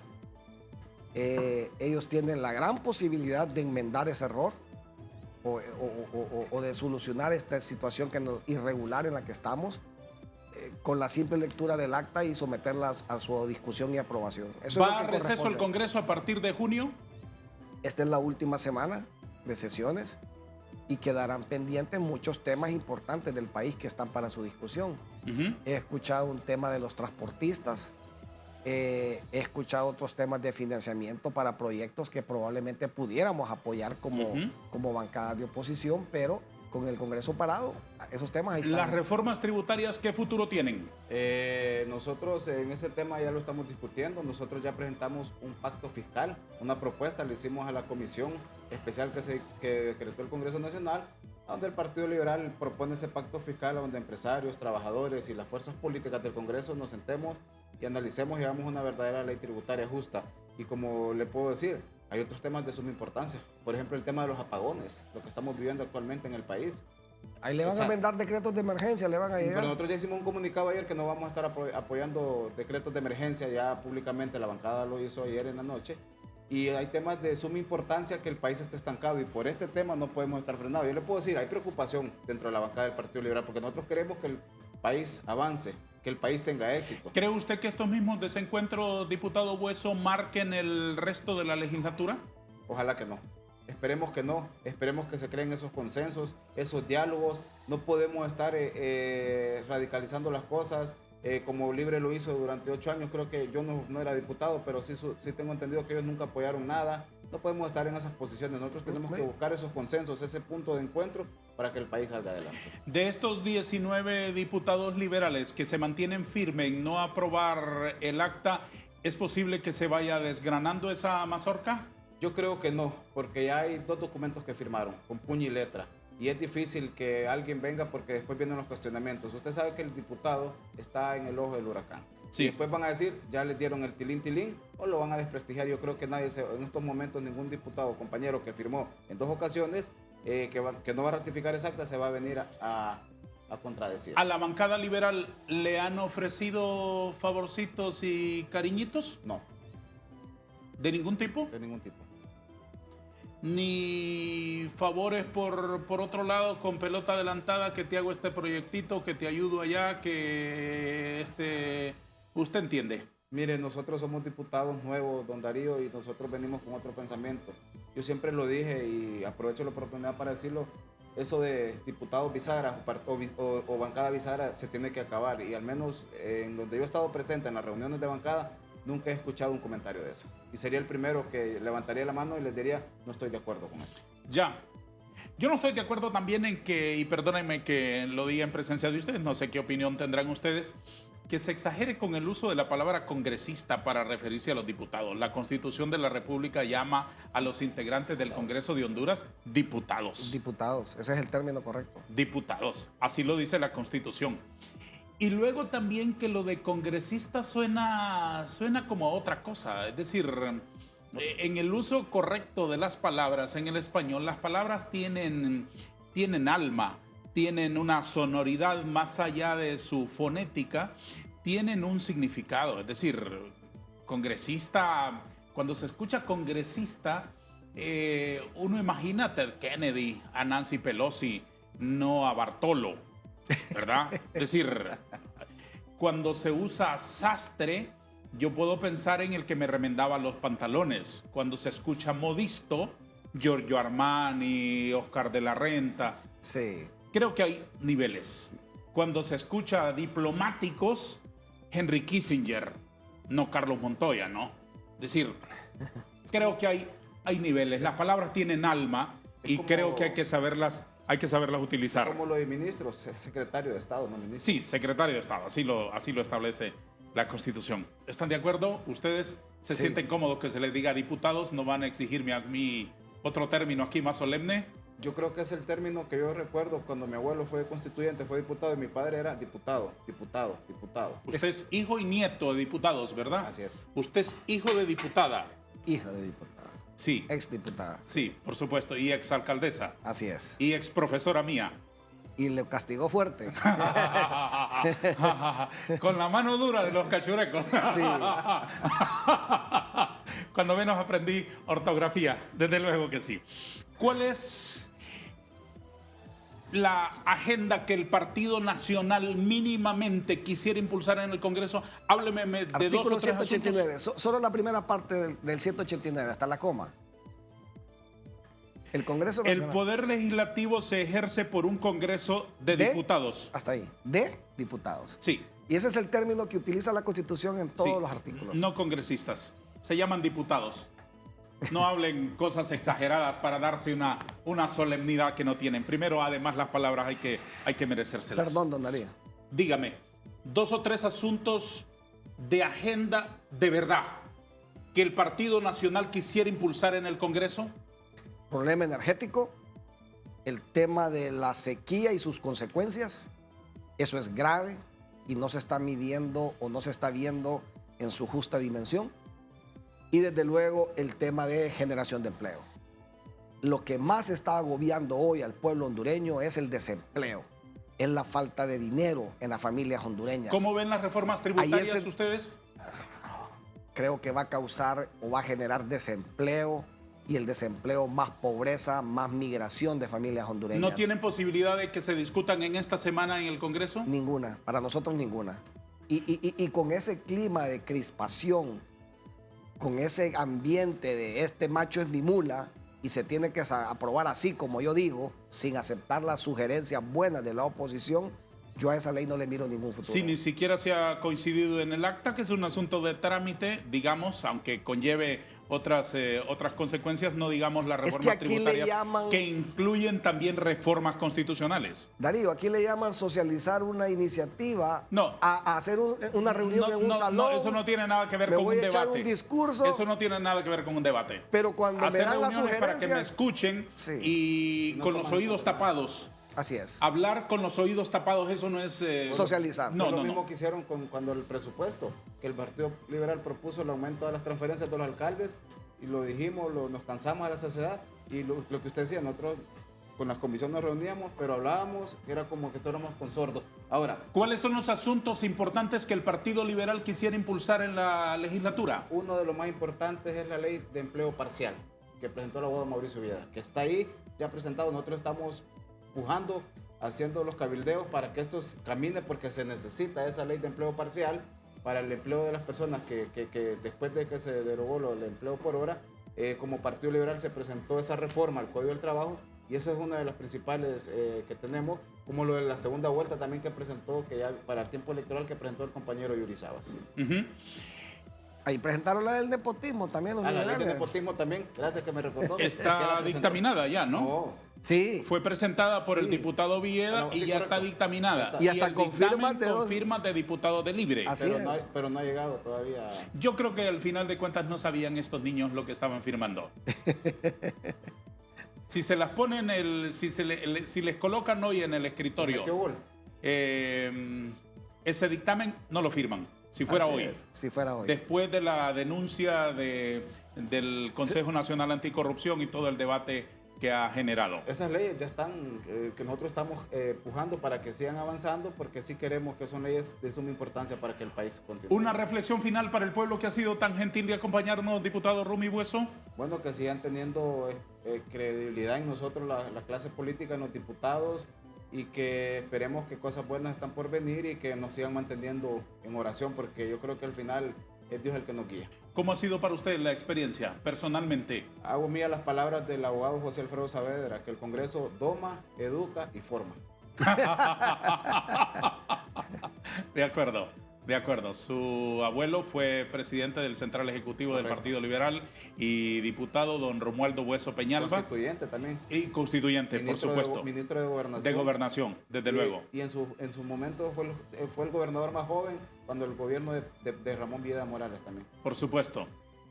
Ellos tienen la gran posibilidad de enmendar ese error o de solucionar esta situación irregular en la que estamos con la simple lectura del acta y someterlas a su discusión y aprobación. Eso es lo ¿Va a que receso el corresponde. Congreso a partir de junio? Esta es la última semana de sesiones y quedarán pendientes muchos temas importantes del país que están para su discusión. Ujú. He escuchado un tema de los transportistas, he escuchado otros temas de financiamiento para proyectos que probablemente pudiéramos apoyar como, Ujú. como bancada de oposición, pero con el Congreso parado, esos temas ahí están. Las reformas tributarias, ¿qué futuro tienen? Nosotros en ese tema ya lo estamos discutiendo. Nosotros ya presentamos un pacto fiscal, una propuesta, le hicimos a la comisión especial que decretó el Congreso Nacional, donde el Partido Liberal propone ese pacto fiscal, donde empresarios, trabajadores y las fuerzas políticas del Congreso nos sentemos y analicemos y hagamos una verdadera ley tributaria justa. Y como le puedo decir, hay otros temas de suma importancia. Por ejemplo, el tema de los apagones, lo que estamos viviendo actualmente en el país. Ahí le van a mandar decretos de emergencia, le van a llegar. Pero nosotros ya hicimos un comunicado ayer que no vamos a estar apoyando decretos de emergencia, ya públicamente la bancada lo hizo ayer en la noche. Y hay temas de suma importancia que el país esté estancado y por este tema no podemos estar frenados. Yo le puedo decir, hay preocupación dentro de la bancada del Partido Liberal porque nosotros queremos que el país avance, que el país tenga éxito. ¿Cree usted que estos mismos desencuentros, diputado Bueso, marquen el resto de la legislatura? Ojalá que no. Esperemos que no. Esperemos que se creen esos consensos, esos diálogos. No podemos estar radicalizando las cosas como Libre lo hizo durante 8 años. Creo que yo no era diputado, pero sí tengo entendido que ellos nunca apoyaron nada. No podemos estar en esas posiciones. Nosotros tenemos que buscar esos consensos, ese punto de encuentro para que el país salga adelante. De estos 19 diputados liberales que se mantienen firmes en no aprobar el acta, ¿es posible que se vaya desgranando esa mazorca? Yo creo que no, porque ya hay 2 documentos que firmaron con puño y letra. Y es difícil que alguien venga porque después vienen los cuestionamientos. Usted sabe que el diputado está en el ojo del huracán. Sí. Y después van a decir, ya les dieron el tilín o lo van a desprestigiar. Yo creo que en estos momentos ningún diputado o compañero que firmó en 2 ocasiones que no va a ratificar esa acta se va a venir a contradecir. ¿A la bancada liberal le han ofrecido favorcitos y cariñitos? No. ¿De ningún tipo? De ningún tipo. Ni favores por otro lado con pelota adelantada, que te hago este proyectito, que te ayudo allá, que usted entiende. Mire, nosotros somos diputados nuevos, don Darío, y nosotros venimos con otro pensamiento. Yo siempre lo dije y aprovecho la oportunidad para decirlo, eso de diputados bisagras o bancada bisagra se tiene que acabar, y al menos en donde yo he estado presente en las reuniones de bancada, nunca he escuchado un comentario de eso. Y sería el primero que levantaría la mano y les diría, no estoy de acuerdo con esto. Ya. Yo no estoy de acuerdo también en que, y perdónenme que lo diga en presencia de ustedes, no sé qué opinión tendrán ustedes, que se exagere con el uso de la palabra congresista para referirse a los diputados. La Constitución de la República llama a los integrantes del Congreso de Honduras diputados. Diputados, ese es el término correcto. Diputados, así lo dice la Constitución. Y luego también que lo de congresista suena como a otra cosa. Es decir, en el uso correcto de las palabras en el español, las palabras tienen alma, tienen una sonoridad más allá de su fonética, tienen un significado. Es decir, congresista, cuando se escucha congresista, uno imagina a Ted Kennedy, a Nancy Pelosi, no a Bartolo, ¿verdad? Es decir, cuando se usa sastre, yo puedo pensar en el que me remendaba los pantalones. Cuando se escucha modisto, Giorgio Armani, Oscar de la Renta. Sí. Creo que hay niveles. Cuando se escucha diplomáticos, Henry Kissinger, no Carlos Montoya, ¿no? Es decir, creo que hay niveles. Las palabras tienen alma y creo que hay que saberlas utilizar. Como lo de ministros, es secretario de Estado, no ministro. Sí, secretario de Estado, así lo establece la Constitución. ¿Están de acuerdo? ¿Ustedes se sienten cómodos que se les diga diputados? ¿No van a exigirme a mí otro término aquí más solemne? Yo creo que es el término que yo recuerdo cuando mi abuelo fue constituyente, fue diputado, y mi padre era diputado. Usted es hijo y nieto de diputados, ¿verdad? Así es. Usted es hijo de diputada. Hija de diputada. Sí. Exdiputada. Sí, por supuesto. Y exalcaldesa. Así es. Y exprofesora mía. Y le castigó fuerte. Con la mano dura de los cachurecos. Sí. Cuando menos aprendí ortografía, desde luego que sí. ¿Cuál es la agenda que el Partido Nacional mínimamente quisiera impulsar en el Congreso? Hábleme de Artículo 2 o 3 189. asuntos. Solo la primera parte del 189, hasta la coma. El Congreso El Nacional. poder legislativo se ejerce por un Congreso de diputados. Hasta ahí. De diputados. Sí. Y ese es el término que utiliza la Constitución en todos Sí. los artículos. No congresistas. Se llaman diputados. No hablen cosas exageradas para darse una solemnidad que no tienen. Primero, además, las palabras hay que merecérselas. Perdón, don Darío. Dígame, 2 o 3 asuntos de agenda de verdad que el Partido Nacional quisiera impulsar en el Congreso. Problema energético, el tema de la sequía y sus consecuencias. Eso es grave y no se está midiendo o no se está viendo en su justa dimensión. Y desde luego el tema de generación de empleo. Lo que más está agobiando hoy al pueblo hondureño es el desempleo, es la falta de dinero en las familias hondureñas. ¿Cómo ven las reformas tributarias Ayer ustedes? Creo que va a causar o va a generar desempleo, y el desempleo más pobreza, más migración de familias hondureñas. ¿No tienen posibilidad de que se discutan en esta semana en el Congreso? Ninguna, para nosotros ninguna. Y con ese clima de crispación, con ese ambiente de este macho es mi mula, y se tiene que aprobar así como yo digo, sin aceptar las sugerencias buenas de la oposición, yo a esa ley no le miro ningún futuro. Si ni siquiera se ha coincidido en el acta, que es un asunto de trámite, digamos, aunque conlleve otras consecuencias, no digamos las Es que reformas aquí tributarias le llaman- que incluyen también reformas constitucionales. Darío, aquí le llaman socializar una iniciativa, No. a hacer una reunión en un salón. eso no tiene nada que ver me con voy un a echar debate. un discurso. Eso no tiene nada que ver con un debate. Pero cuando Hacer me dan las reuniones para que me sugerencias, escuchen Sí. y No con los toman oídos nota, tapados. así es. Hablar con los oídos tapados, eso no es... Socializar. No, Fue lo no, mismo no. que hicieron cuando el presupuesto, que el Partido Liberal propuso el aumento de las transferencias de los alcaldes, y lo dijimos, nos cansamos a la sociedad, y lo que usted decía, nosotros con las comisiones nos reuníamos, pero hablábamos, era como que estábamos con sordos. Ahora, ¿Cuáles son los asuntos importantes que el Partido Liberal quisiera impulsar en la legislatura? uno de los más importantes es la ley de empleo parcial, que presentó el abogado Mauricio Vieda, que está ahí ya presentado. Nosotros estamos pujando, haciendo los cabildeos para que esto camine, porque se necesita esa ley de empleo parcial para el empleo de las personas que después de que se derogó el empleo por hora, como Partido Liberal se presentó esa reforma al Código del Trabajo, y eso es una de las principales que tenemos, como lo de la segunda vuelta también que presentó, que ya para el tiempo electoral que presentó el compañero Yuri Sabas. Ujú. Ahí presentaron la del nepotismo también. Los La ley de liberales. nepotismo también, gracias que me recordó. que la Está presentó. dictaminada ya, ¿no? No. Sí. Fue presentada por el Sí. diputado Villeda No, y sí, ya correcto. está dictaminada. Ya está. Y hasta el con dictamen firmas de dos- con firmas de diputados de Libre. Así Pero es. pero no ha llegado todavía. Yo creo que al final de cuentas no sabían estos niños lo que estaban firmando. Si se las ponen, si les colocan hoy en el escritorio Metió gol. ese dictamen, no lo firman. Si fuera Así hoy. es, si fuera hoy. Después de la denuncia del Consejo Nacional Anticorrupción y todo el debate que ha generado. Esas leyes ya están, que nosotros estamos pujando para que sigan avanzando, porque sí queremos que son leyes de suma importancia para que el país continúe. Una reflexión final para el pueblo que ha sido tan gentil de acompañarnos, diputado Rumi Bueso. Bueno, que sigan teniendo credibilidad en nosotros, la clase política, en los diputados, y que esperemos que cosas buenas están por venir y que nos sigan manteniendo en oración, porque yo creo que al final es Dios el que nos guía. ¿Cómo ha sido para usted la experiencia personalmente? Hago mía las palabras del abogado José Alfredo Saavedra, que el Congreso doma, educa y forma. De acuerdo, de acuerdo. Su abuelo fue presidente del Central Ejecutivo del Correcto. Partido Liberal y diputado don Romualdo Bueso Peñalba. Constituyente también. Y constituyente, por supuesto. Ministro de Gobernación. De gobernación, desde luego. Y en su momento fue el gobernador más joven cuando el gobierno de Ramón Vieda Morales también. Por supuesto,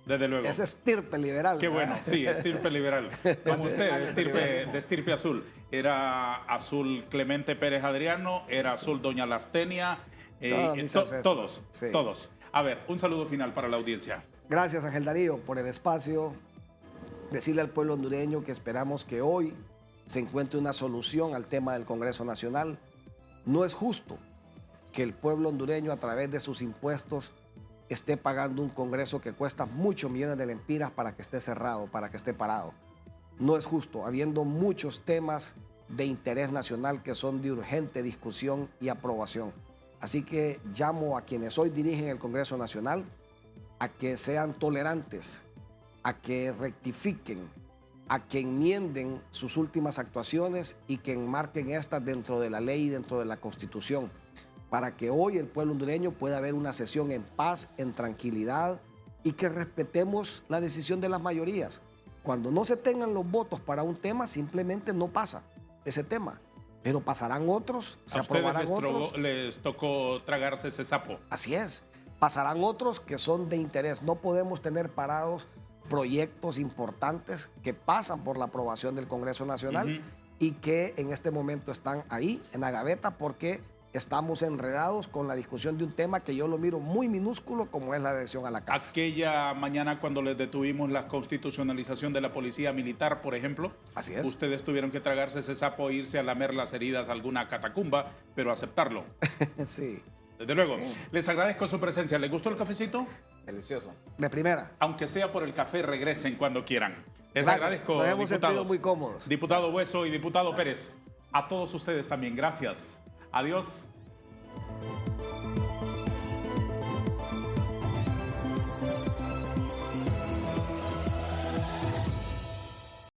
desde luego. Ese estirpe liberal. Qué ¿verdad? bueno, sí, estirpe liberal. Como usted, de estirpe azul. Era azul Clemente Pérez Adriano, era azul Doña Lastenia, Todos mis ancestros. todos, Sí. todos. A ver, un saludo final para la audiencia. Gracias, Ángel Darío, por el espacio. Decirle al pueblo hondureño que esperamos que hoy se encuentre una solución al tema del Congreso Nacional. No es justo que el pueblo hondureño, a través de sus impuestos, esté pagando un Congreso que cuesta muchos millones de lempiras para que esté cerrado, para que esté parado. No es justo, habiendo muchos temas de interés nacional que son de urgente discusión y aprobación. Así que llamo a quienes hoy dirigen el Congreso Nacional a que sean tolerantes, a que rectifiquen, a que enmienden sus últimas actuaciones y que enmarquen estas dentro de la ley y dentro de la Constitución, para que hoy el pueblo hondureño pueda ver una sesión en paz, en tranquilidad, y que respetemos la decisión de las mayorías. Cuando no se tengan los votos para un tema, simplemente no pasa ese tema. Pero pasarán otros, se A ustedes aprobarán otros. les tocó tragarse ese sapo. Así es. Pasarán otros que son de interés. No podemos tener parados proyectos importantes que pasan por la aprobación del Congreso Nacional y que en este momento están ahí, en la gaveta, porque estamos enredados con la discusión de un tema que yo lo miro muy minúsculo, como es la adhesión a la CAF. Aquella mañana cuando les detuvimos la constitucionalización de la policía militar, por ejemplo, Así es. ustedes tuvieron que tragarse ese sapo e irse a lamer las heridas a alguna catacumba, pero aceptarlo. Sí, Desde luego. Les agradezco su presencia. ¿Les gustó el cafecito? Delicioso. de primera. Aunque sea por el café, regresen cuando quieran. Les Gracias. agradezco, Nos hemos diputados. sentido muy cómodos. Diputado Hueso y diputado Pérez. A todos ustedes también. Gracias. Adiós.